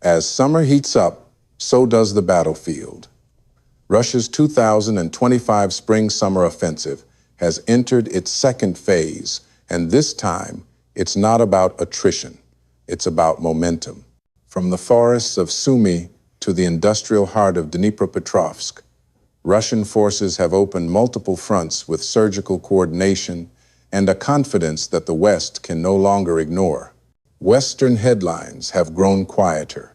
As summer heats up, so does the battlefield. Russia's 2025 spring-summer offensive has entered its second phase, and this time, it's not about attrition, it's about momentum. From the forests of Sumy to the industrial heart of Dnipropetrovsk, Russian forces have opened multiple fronts with surgical coordination and a confidence that the West can no longer ignore. Western headlines have grown quieter,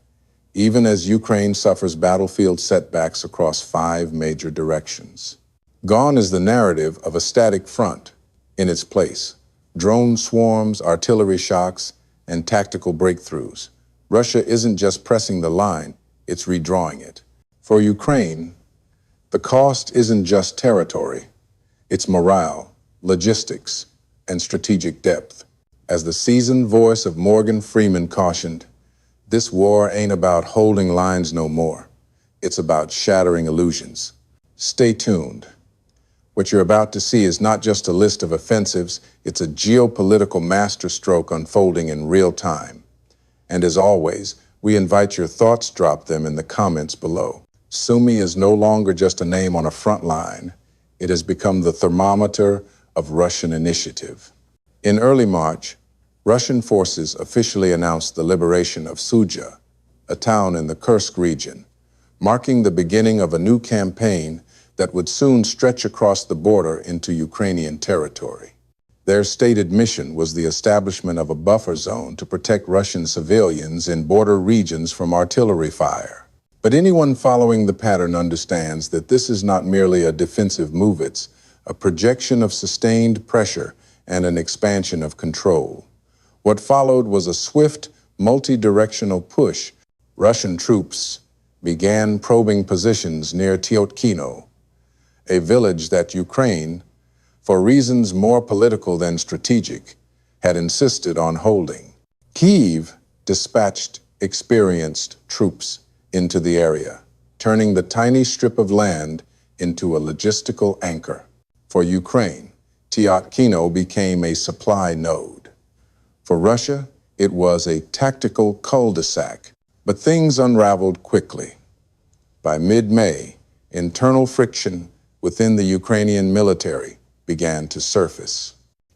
even as Ukraine suffers battlefield setbacks across 5 major directions. Gone is the narrative of a static front. In its place, drone swarms, artillery shocks, and tactical breakthroughs. Russia isn't just pressing the line, it's redrawing it. For Ukraine, the cost isn't just territory, it's morale, logistics, and strategic depth. As the seasoned voice of Morgan Freeman cautioned, this war ain't about holding lines no more. It's about shattering illusions. Stay tuned. What you're about to see is not just a list of offensives, it's a geopolitical masterstroke unfolding in real time. And as always, we invite your thoughts, drop them in the comments below. Sumy is no longer just a name on a front line. It has become the thermometer of Russian initiative. In early March, Russian forces officially announced the liberation of Suja, a town in the Kursk region, marking the beginning of a new campaign that would soon stretch across the border into Ukrainian territory. Their stated mission was the establishment of a buffer zone to protect Russian civilians in border regions from artillery fire. But anyone following the pattern understands that this is not merely a defensive move, it's a projection of sustained pressure and an expansion of control. What followed was a swift, multi-directional push. Russian troops began probing positions near Tyotkino, a village that Ukraine, for reasons more political than strategic, had insisted on holding. Kyiv dispatched experienced troops into the area, turning the tiny strip of land into a logistical anchor. For Ukraine, Tyotkino became a supply node. For Russia, it was a tactical cul-de-sac, but things unraveled quickly. By mid-May, internal friction within the Ukrainian military began to surface.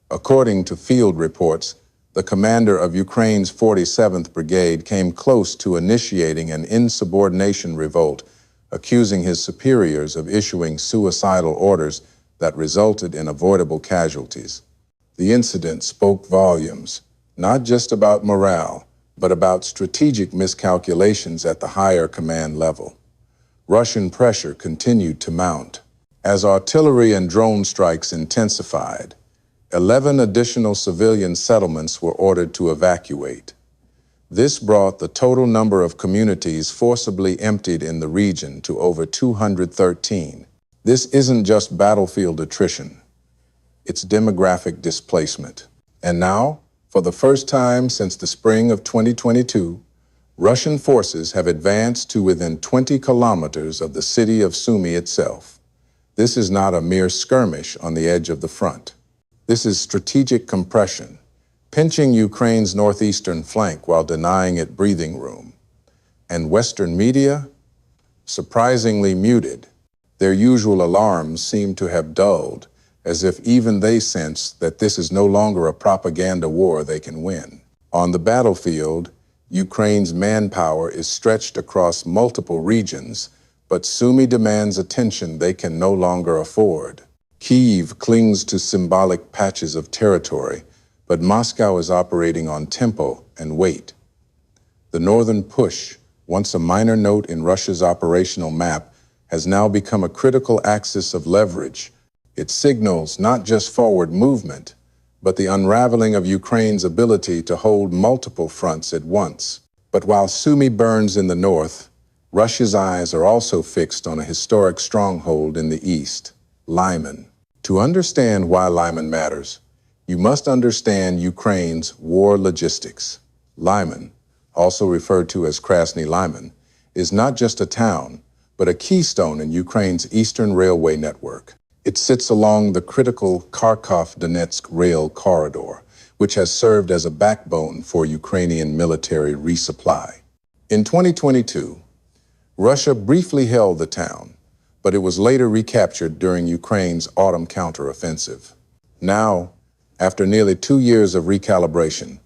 According to field reports, the commander of Ukraine's 47th Brigade came close to initiating an insubordination revolt, accusing his superiors of issuing suicidal orders that resulted in avoidable casualties. The incident spoke volumes, not just about morale, but about strategic miscalculations at the higher command level. Russian pressure continued to mount. As artillery and drone strikes intensified, 11 additional civilian settlements were ordered to evacuate. This brought the total number of communities forcibly emptied in the region to over 213. This isn't just battlefield attrition, it's demographic displacement. And now, for the first time since the spring of 2022, Russian forces have advanced to within 20 kilometers of the city of Sumy itself. This is not a mere skirmish on the edge of the front. This is strategic compression, pinching Ukraine's northeastern flank while denying it breathing room. And Western media? Surprisingly muted. Their usual alarms seem to have dulled, as if even they sense that this is no longer a propaganda war they can win. On the battlefield, Ukraine's manpower is stretched across multiple regions, but Sumy demands attention they can no longer afford. Kyiv clings to symbolic patches of territory, but Moscow is operating on tempo and weight. The northern push, once a minor note in Russia's operational map, has now become a critical axis of leverage. It signals not just forward movement, but the unraveling of Ukraine's ability to hold multiple fronts at once. But while Sumy burns in the north, Russia's eyes are also fixed on a historic stronghold in the east, Lyman. To understand why Lyman matters, you must understand Ukraine's war logistics. Lyman, also referred to as Krasny Lyman, is not just a town, but a keystone in Ukraine's eastern railway network. It sits along the critical Kharkov-Donetsk rail corridor, which has served as a backbone for Ukrainian military resupply. In 2022, Russia briefly held the town, but it was later recaptured during Ukraine's autumn counteroffensive. Now, after nearly 2 years of recalibration,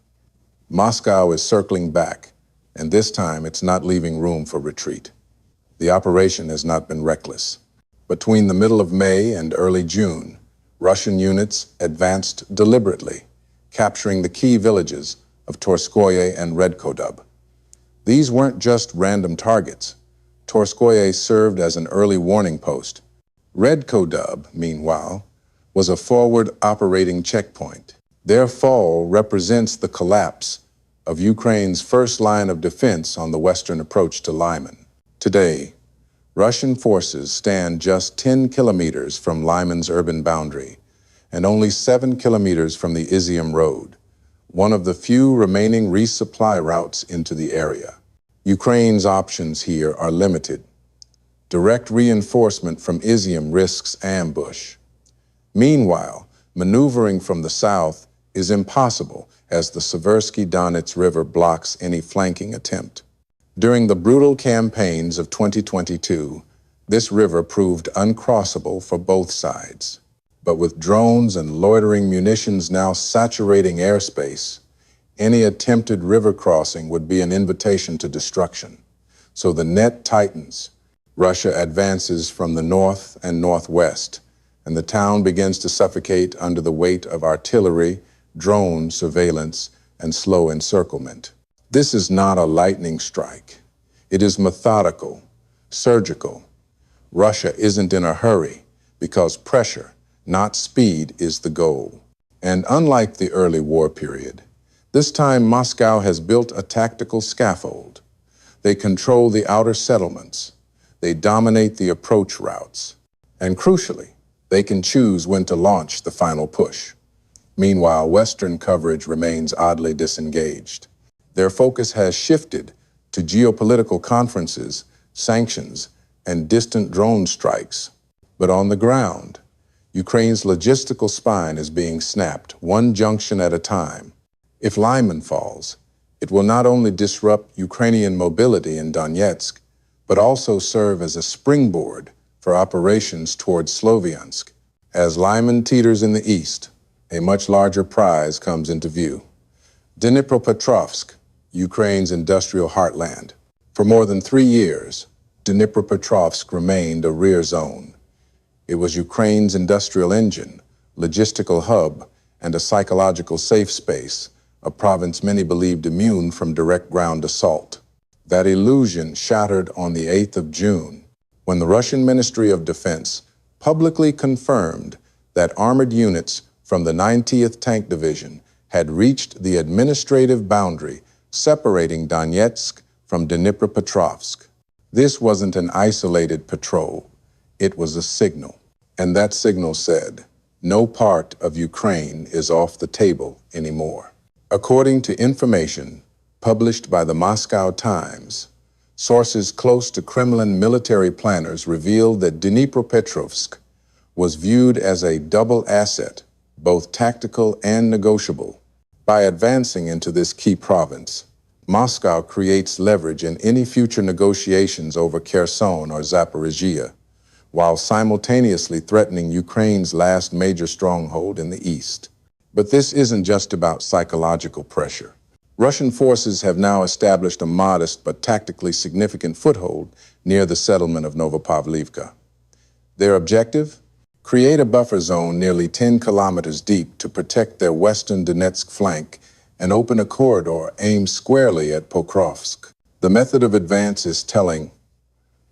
Moscow is circling back, and this time it's not leaving room for retreat. The operation has not been reckless. Between the middle of May and early June, Russian units advanced deliberately, capturing the key villages of Torskoye and Redkodub. These weren't just random targets. Torskoye served as an early warning post. Redkodub, meanwhile, was a forward operating checkpoint. Their fall represents the collapse of Ukraine's first line of defense on the western approach to Lyman. Today, Russian forces stand just 10 kilometers from Lyman's urban boundary and only 7 kilometers from the Izium Road, one of the few remaining resupply routes into the area. Ukraine's options here are limited. Direct reinforcement from Izium risks ambush. Meanwhile, maneuvering from the south is impossible as the Seversky Donets River blocks any flanking attempt. During the brutal campaigns of 2022, this river proved uncrossable for both sides. But with drones and loitering munitions now saturating airspace, any attempted river crossing would be an invitation to destruction. So the net tightens. Russia advances from the north and northwest, and the town begins to suffocate under the weight of artillery, drone surveillance, and slow encirclement. This is not a lightning strike. It is methodical, surgical. Russia isn't in a hurry because pressure, not speed, is the goal. And unlike the early war period, this time Moscow has built a tactical scaffold. They control the outer settlements. They dominate the approach routes. And crucially, they can choose when to launch the final push. Meanwhile, Western coverage remains oddly disengaged. Their focus has shifted to geopolitical conferences, sanctions, and distant drone strikes. But on the ground, Ukraine's logistical spine is being snapped, one junction at a time. If Lyman falls, it will not only disrupt Ukrainian mobility in Donetsk, but also serve as a springboard for operations towards Sloviansk. As Lyman teeters in the east, a much larger prize comes into view. Dnipropetrovsk, Ukraine's industrial heartland. For more than 3 years, Dnipropetrovsk remained a rear zone. It was Ukraine's industrial engine, logistical hub, and a psychological safe space, a province many believed immune from direct ground assault. That illusion shattered on the 8th of June, when the Russian Ministry of Defense publicly confirmed that armored units from the 90th Tank Division had reached the administrative boundary separating Donetsk from Dnipropetrovsk. This wasn't an isolated patrol. It was a signal. And that signal said, no part of Ukraine is off the table anymore. According to information published by the Moscow Times, sources close to Kremlin military planners revealed that Dnipropetrovsk was viewed as a double asset, both tactical and negotiable. By advancing into this key province, Moscow creates leverage in any future negotiations over Kherson or Zaporizhia, while simultaneously threatening Ukraine's last major stronghold in the east. But this isn't just about psychological pressure. Russian forces have now established a modest but tactically significant foothold near the settlement of Novopavlivka. Their objective? Create a buffer zone nearly 10 kilometers deep to protect their western Donetsk flank and open a corridor aimed squarely at Pokrovsk. The method of advance is telling.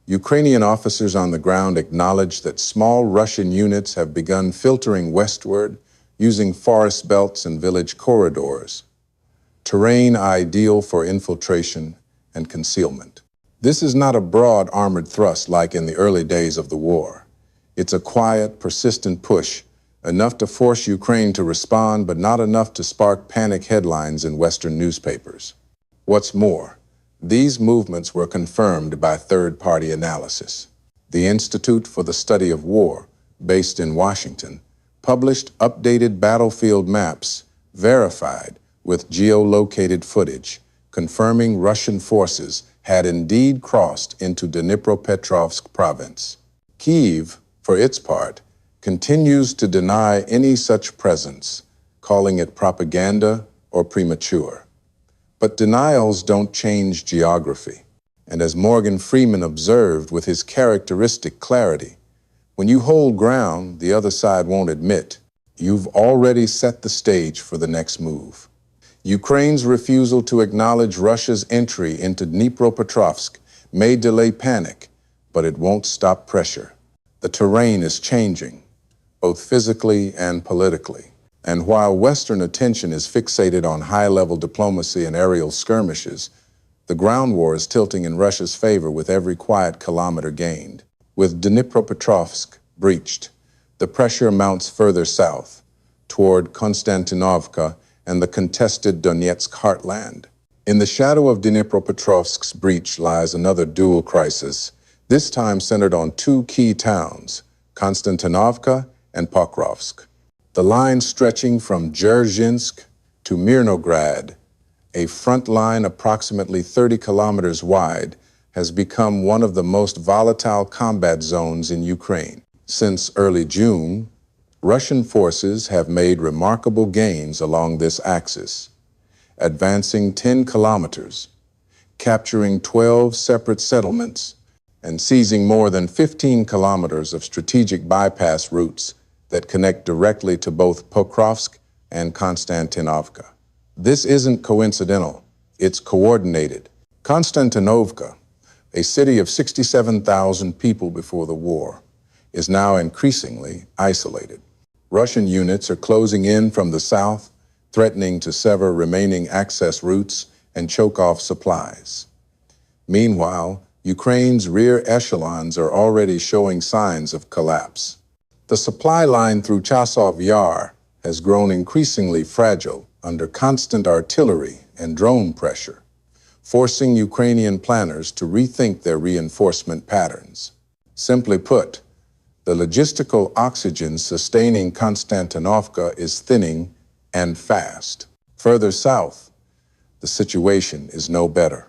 Ukrainian officers on the ground acknowledge that small Russian units have begun filtering westward using forest belts and village corridors, terrain ideal for infiltration and concealment. This is not a broad armored thrust like in the early days of the war. It's a quiet, persistent push, enough to force Ukraine to respond, but not enough to spark panic headlines in Western newspapers. What's more, these movements were confirmed by third-party analysis. The Institute for the Study of War, based in Washington, published updated battlefield maps, verified with geolocated footage, confirming Russian forces had indeed crossed into Dnipropetrovsk province. Kyiv, for its part, continues to deny any such presence, calling it propaganda or premature. But denials don't change geography. And as Morgan Freeman observed with his characteristic clarity, when you hold ground the other side won't admit, you've already set the stage for the next move. Ukraine's refusal to acknowledge Russia's entry into Dnipropetrovsk may delay panic, but it won't stop pressure. The terrain is changing, both physically and politically. And while Western attention is fixated on high-level diplomacy and aerial skirmishes, the ground war is tilting in Russia's favor with every quiet kilometer gained. With Dnipropetrovsk breached, the pressure mounts further south, toward Konstantinovka and the contested Donetsk heartland. In the shadow of Dnipropetrovsk's breach lies another dual crisis, this time centered on two key towns, Konstantinovka and Pokrovsk. The line stretching from Dzerzhinsk to Mirnograd, a front line approximately 30 kilometers wide, has become one of the most volatile combat zones in Ukraine. Since early June, Russian forces have made remarkable gains along this axis, advancing 10 kilometers, capturing 12 separate settlements, and seizing more than 15 kilometers of strategic bypass routes that connect directly to both Pokrovsk and Konstantinovka. This isn't coincidental, it's coordinated. Konstantinovka, a city of 67,000 people before the war, is now increasingly isolated. Russian units are closing in from the south, threatening to sever remaining access routes and choke off supplies. Meanwhile, Ukraine's rear echelons are already showing signs of collapse. The supply line through Chasov Yar has grown increasingly fragile under constant artillery and drone pressure, forcing Ukrainian planners to rethink their reinforcement patterns. Simply put, the logistical oxygen sustaining Konstantinovka is thinning and fast. Further south, the situation is no better.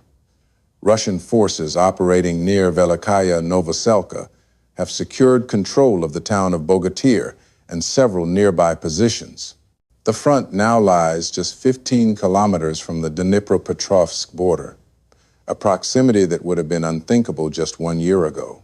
Russian forces operating near Velikaya Novoselka have secured control of the town of Bogatyr and several nearby positions. The front now lies just 15 kilometers from the Dnipropetrovsk border, a proximity that would have been unthinkable just 1 year ago.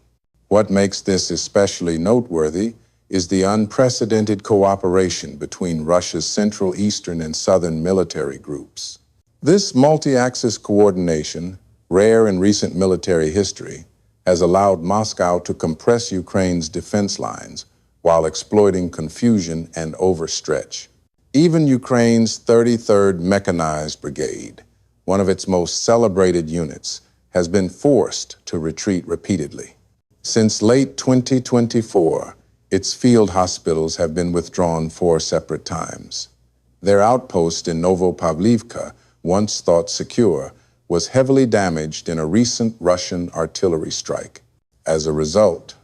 What makes this especially noteworthy is the unprecedented cooperation between Russia's Central, Eastern, and Southern military groups. This multi-axis coordination, rare in recent military history, has allowed Moscow to compress Ukraine's defense lines while exploiting confusion and overstretch. Even Ukraine's 33rd Mechanized Brigade, one of its most celebrated units, has been forced to retreat repeatedly. Since late 2024, its field hospitals have been withdrawn 4 separate times. Their outpost in Novopavlivka, once thought secure, was heavily damaged in a recent Russian artillery strike. As a result,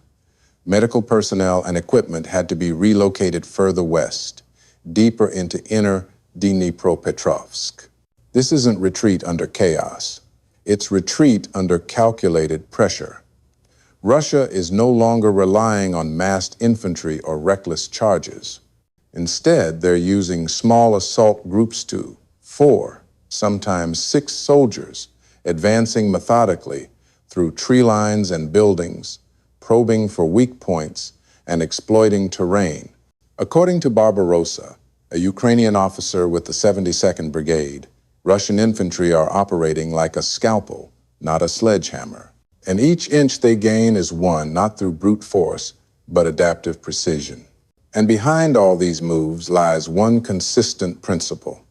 medical personnel and equipment had to be relocated further west, deeper into inner Dnipropetrovsk. This isn't retreat under chaos. It's retreat under calculated pressure. Russia is no longer relying on massed infantry or reckless charges. Instead, they're using small assault groups to 4, sometimes 6 soldiers, advancing methodically through tree lines and buildings, probing for weak points and exploiting terrain. According to Barbarossa, a Ukrainian officer with the 72nd Brigade, Russian infantry are operating like a scalpel, not a sledgehammer. And each inch they gain is won not through brute force, but adaptive precision. And behind all these moves lies one consistent principle: